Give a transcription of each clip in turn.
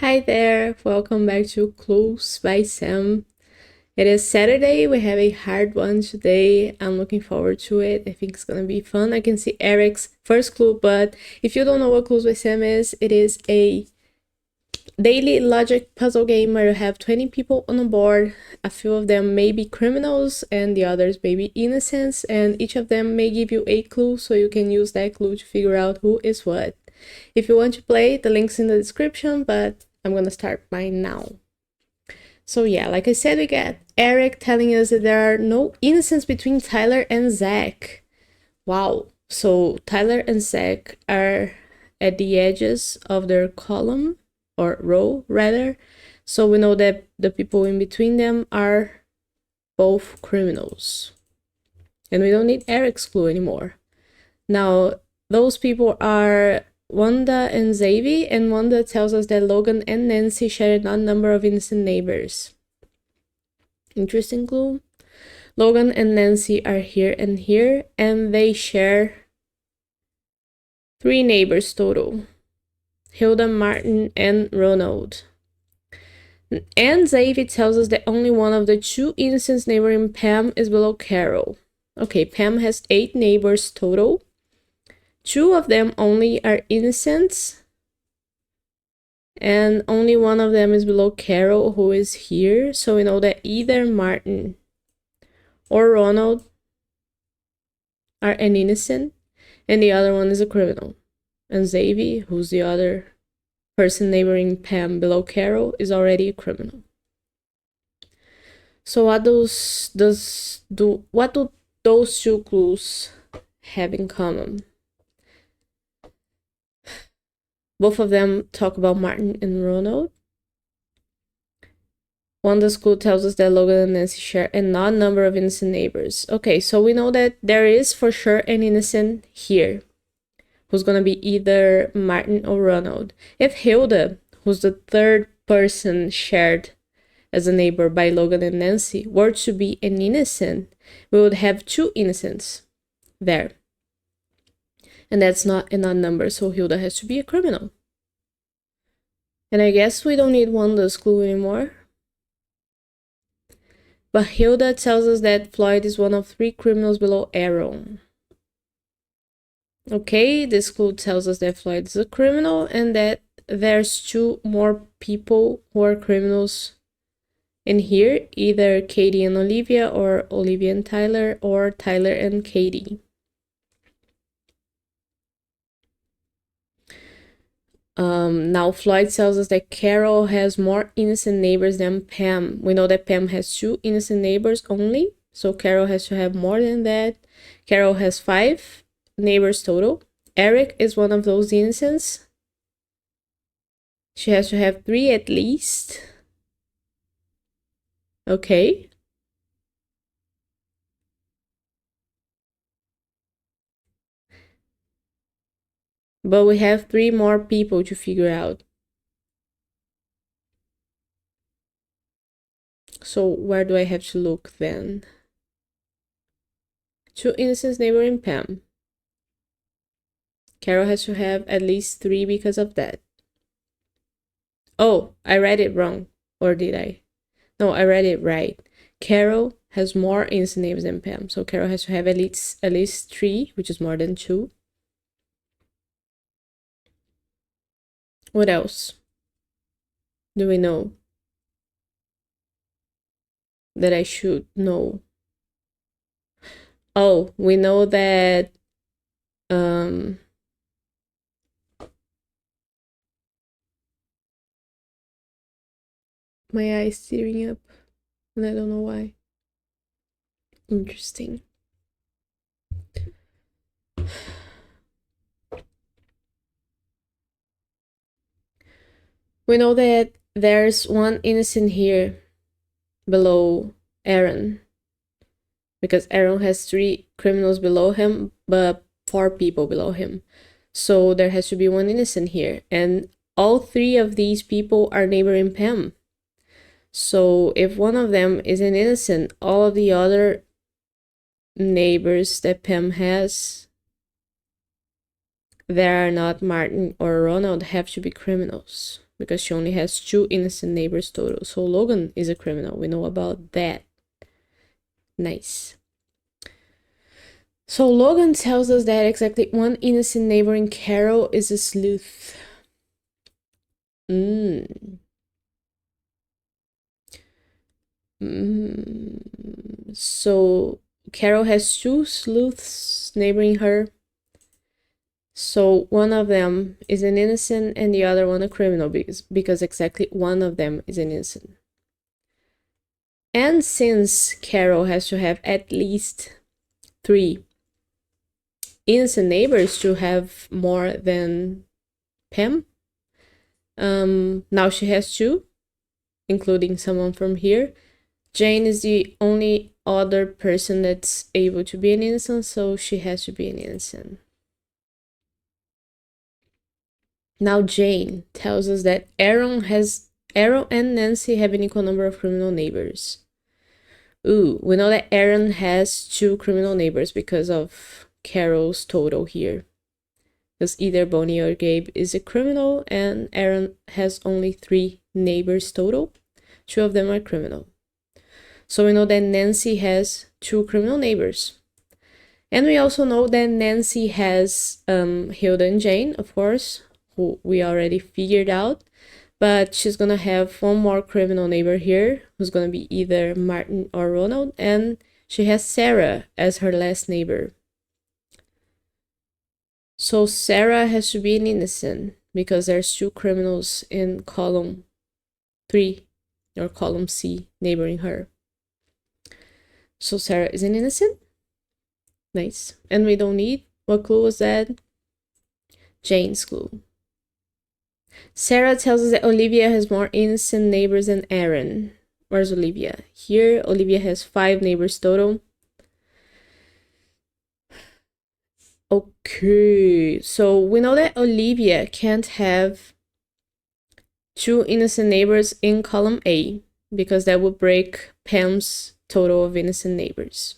Hi there, welcome back to Clues by Sam. It is Saturday, we have a hard one today. I'm looking forward to it. I think it's gonna be fun. I can see Eric's first clue, but if you don't know what Clues by Sam is, it is a daily logic puzzle game where you have 20 people on a board. A few of them may be criminals and the others may be innocents, and each of them may give you a clue so you can use that clue to figure out who is what. If you want to play, the link's in the description, but I'm gonna start mine now. So yeah, like I said, we got Eric telling us that there are no innocents between Tyler and Zach. Wow. So Tyler and Zach are at the edges of their column, or row rather. So we know that the people in between them are both criminals. And we don't need Eric's clue anymore. Now, those people are Wanda and Xavi, and Wanda tells us that Logan and Nancy share an odd number of innocent neighbors. Interesting clue. Logan and Nancy are here and here, and they share 3 neighbors total. Hilda, Martin, and Ronald. And Xavi tells us that only one of the 2 innocents neighboring Pam is below Carol. Okay, Pam has 8 neighbors total. 2 of them only are innocents, and only one of them is below Carol, who is here. So we know that either Martin or Ronald are an innocent, and the other one is a criminal. And Xavi, who's the other person neighboring Pam below Carol, is already a criminal. So what do those 2 clues have in common? Both of them talk about Martin and Ronald. Wanda's clue tells us that Logan and Nancy share an odd number of innocent neighbors. Okay, so we know that there is for sure an innocent here, who's gonna be either Martin or Ronald. If Hilda, who's the 3rd person shared as a neighbor by Logan and Nancy, were to be an innocent, we would have 2 innocents there. And that's not an odd number, so Hilda has to be a criminal. And I guess we don't need Wanda's clue anymore. But Hilda tells us that Floyd is one of 3 criminals below Aaron. Okay, this clue tells us that Floyd is a criminal and that there's 2 more people who are criminals in here, either Katie and Olivia, or Olivia and Tyler, or Tyler and Katie. Now Floyd tells us that Carol has more innocent neighbors than Pam. We know that Pam has 2 innocent neighbors only, so Carol has to have more than that. Carol has 5 neighbors total. Eric is one of those innocents. She has to have 3 at least. Okay. But we have 3 more people to figure out. So where do I have to look then? 2 innocents neighboring Pam. Carol has to have at least 3 because of that. Oh, I read it wrong. Or did I? No, I read it right. Carol has more innocent neighbors than Pam. So Carol has to have at least 3, which is more than 2. What else do we know that I should know? Oh, we know that my eye is tearing up and I don't know why. Interesting. We know that there's 1 innocent here below Aaron, because Aaron has 3 criminals below him, but 4 people below him. So there has to be 1 innocent here, and all 3 of these people are neighboring Pam. So if one of them is an innocent, all of the other neighbors that Pam has that are not Martin or Ronald have to be criminals. because she only has 2 innocent neighbors total. So Logan is a criminal. We know about that. Nice. So Logan tells us that exactly 1 innocent neighbor in Carol is a sleuth. So Carol has 2 sleuths neighboring her. So one of them is an innocent and the other one a criminal because exactly one of them is an innocent. And since Carol has to have at least 3 innocent neighbors to have more than Pam, now she has 2, including someone from here. Jane is the only other person that's able to be an innocent, so she has to be an innocent. Now Jane tells us that Aaron and Nancy have an equal number of criminal neighbors. Ooh, we know that Aaron has 2 criminal neighbors because of Carol's total here. Because either Bonnie or Gabe is a criminal, and Aaron has only 3 neighbors total. 2 of them are criminal. So we know that Nancy has 2 criminal neighbors. And we also know that Nancy has Hilda and Jane, of course, who we already figured out. But she's gonna have 1 more criminal neighbor here, who's gonna be either Martin or Ronald. And she has Sarah as her last neighbor. So Sarah has to be an innocent because there's 2 criminals in column 3 or column C neighboring her. So Sarah is an innocent. Nice. And we don't need, what clue was that? Jane's clue. Sarah tells us that Olivia has more innocent neighbors than Aaron. Where's Olivia? Here, Olivia has 5 neighbors total. Okay, so we know that Olivia can't have 2 innocent neighbors in column A because that would break Pam's total of innocent neighbors.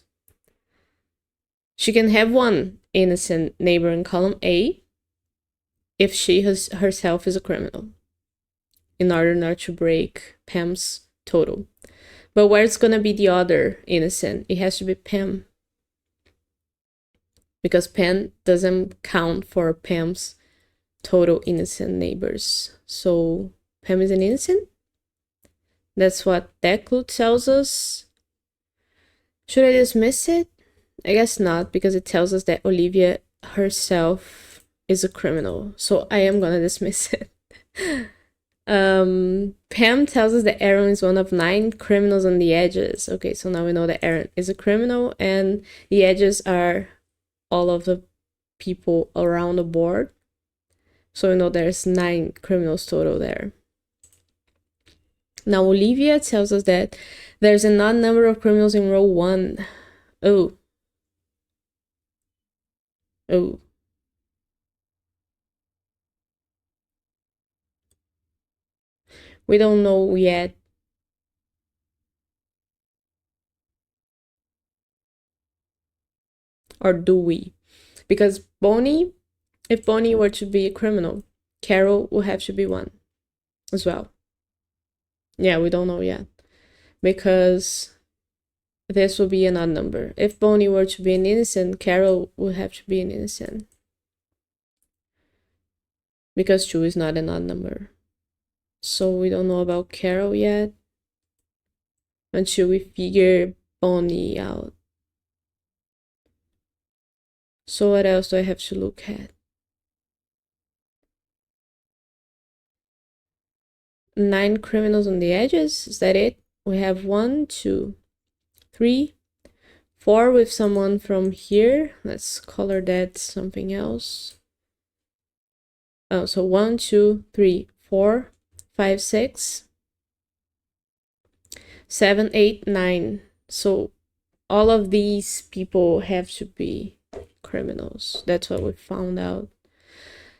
She can have 1 innocent neighbor in column A if she herself is a criminal, in order not to break Pam's total. But where's gonna be the other innocent? It has to be Pam, because Pam doesn't count for Pam's total innocent neighbors. So Pam is an innocent? That's what that clue tells us. Should I dismiss it? I guess not, because it tells us that Olivia herself is a criminal. So I am gonna dismiss it. Pam tells us that Aaron is one of 9 criminals on the edges. Okay, so now we know that Aaron is a criminal, and the edges are all of the people around the board. So we know there's 9 criminals total there. Now Olivia tells us that there's an odd number of criminals in row 1. Oh. We don't know yet. Or do we? Because Bonnie, if Bonnie were to be a criminal, Carol will have to be 1 as well. Yeah, we don't know yet. Because this will be an odd number. If Bonnie were to be an innocent, Carol would have to be an innocent. Because 2 is not an odd number. So we don't know about Carol yet until we figure Bonnie out. So what else do I have to look at? 9 criminals on the edges, is that it? We have 1, 2, 3, 4 with someone from here. Let's color that something else. Oh, so 1, 2, 3, 4, 5, 6, 7, 8, 9. So all of these people have to be criminals. That's what we found out.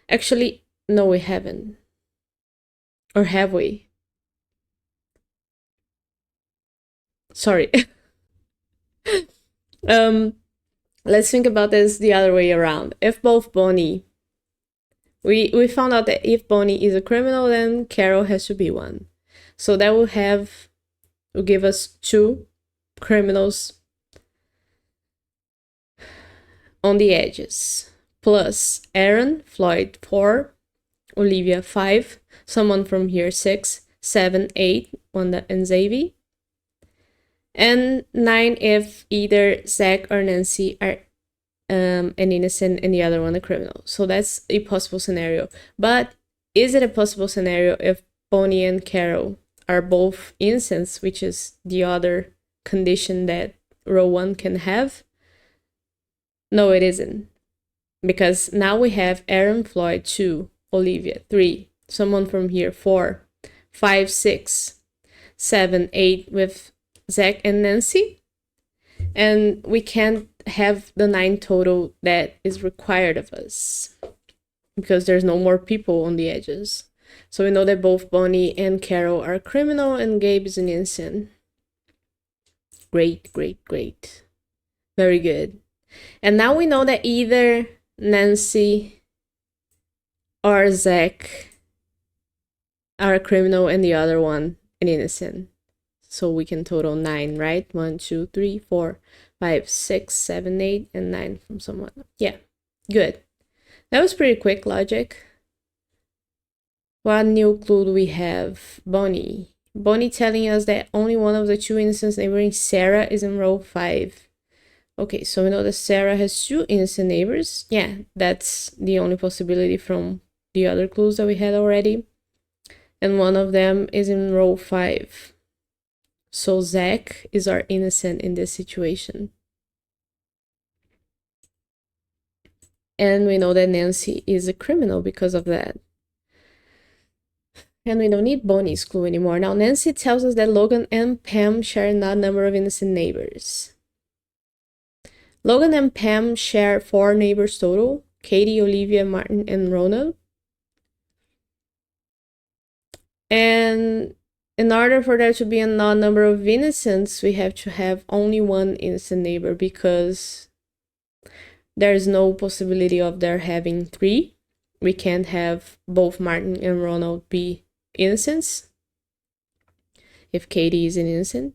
Actually, no, we haven't. Or have we? Sorry. Let's think about this the other way around. If both Bonnie We found out that if Bonnie is a criminal, then Carol has to be one. So that will give us 2 criminals on the edges. Plus Aaron, Floyd 4, Olivia 5, someone from here 6, 7, 8, Wanda and Xavier. And 9 if either Zach or Nancy are an innocent and the other one a criminal. So that's a possible scenario. But is it a possible scenario if Bonnie and Carol are both innocents, which is the other condition that row 1 can have? No, it isn't. Because now we have Aaron, Floyd 2, Olivia 3, someone from here 4, 5, 6, 7, 8 with Zach and Nancy. And we can't have the 9 total that is required of us because there's no more people on the edges. So we know that both Bonnie and Carol are criminal and Gabe is an innocent. Great, great, great. Very good. And now we know that either Nancy or Zach are a criminal and the other one an innocent. So we can total 9, right? 1, 2, 3, 4, 5, 6, 7, 8, and 9 from someone. Yeah, good. That was pretty quick logic. What new clue do we have? Bonnie. Bonnie telling us that only one of the 2 innocents neighboring Sarah is in row 5. Okay, so we know that Sarah has 2 innocent neighbors. Yeah, that's the only possibility from the other clues that we had already. And one of them is in row 5. So Zach is our innocent in this situation. And we know that Nancy is a criminal because of that. And we don't need Bonnie's clue anymore. Now Nancy tells us that Logan and Pam share an odd number of innocent neighbors. Logan and Pam share 4 neighbors total: Katie, Olivia, Martin, and Ronald. And in order for there to be an odd number of innocents, we have to have only 1 innocent neighbor because there's no possibility of there having 3. We can't have both Martin and Ronald be innocents if Katie is an innocent.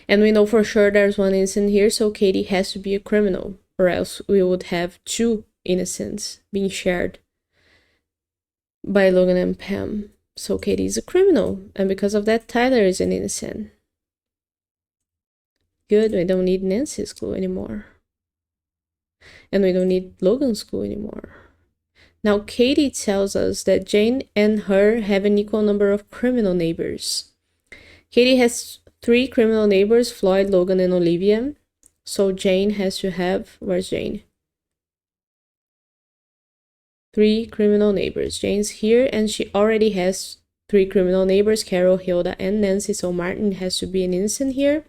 And we know for sure there's 1 innocent here, so Katie has to be a criminal, or else we would have 2 innocents being shared by Logan and Pam. So Katie is a criminal, and because of that, Tyler is an innocent. Good, we don't need Nancy's clue anymore. And we don't need Logan's clue anymore. Now Katie tells us that Jane and her have an equal number of criminal neighbors. Katie has 3 criminal neighbors, Floyd, Logan, and Olivia. So Jane has to have, where's Jane? 3 criminal neighbors. Jane's here, and she already has 3 criminal neighbors, Carol, Hilda, and Nancy. So Martin has to be an innocent here.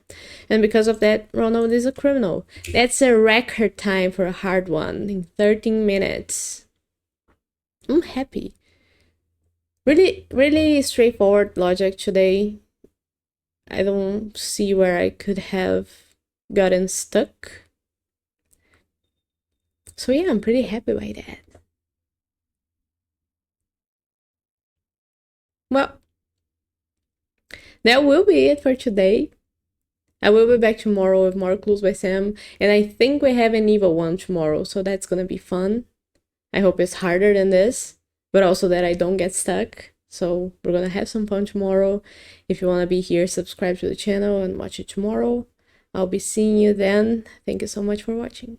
And because of that, Ronald is a criminal. That's a record time for a hard one, in 13 minutes. I'm happy. Really, really straightforward logic today. I don't see where I could have gotten stuck. So yeah, I'm pretty happy by that. Well, that will be it for today. I will be back tomorrow with more clues by Sam, and I think we have an evil one tomorrow, so that's gonna be fun. I hope it's harder than this, but also that I don't get stuck. So we're gonna have some fun tomorrow. If you wanna be here, subscribe to the channel and watch it tomorrow. I'll be seeing you then. Thank you so much for watching.